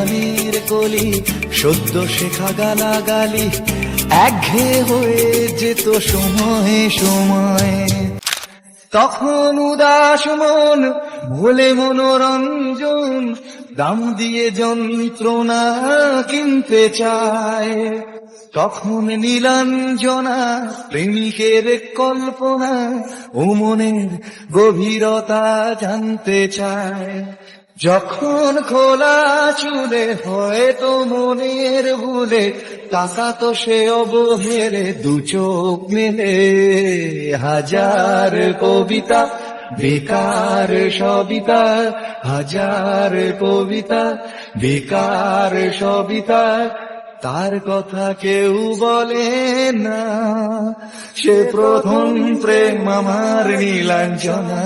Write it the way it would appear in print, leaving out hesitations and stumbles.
প্রাণীর কলি, সদ্য শেখা গালাগালি একঘেয়ে হয়ে যেত সময়ে সময়ে। তখন উদাস মন ভোলে মনোরঞ্জন, দাম দিয়ে যন্ত্রণা কিনতে চায়। তখন নীলাঞ্জনা প্রেমিকের কল্পনা ও মনের গভীরতা জানতে চায়। যখন খোলা চুলে হয়তো মনের ভুলে তাকাতো সে অবহেলে দু চোখ মেলে। হাজার কবিতা বেকার সবিতা, হাজার কবিতা বেকার সবিতা, তার কথা কেউ বলে না। সে প্রথম প্রেম আমার নীলাঞ্জনা।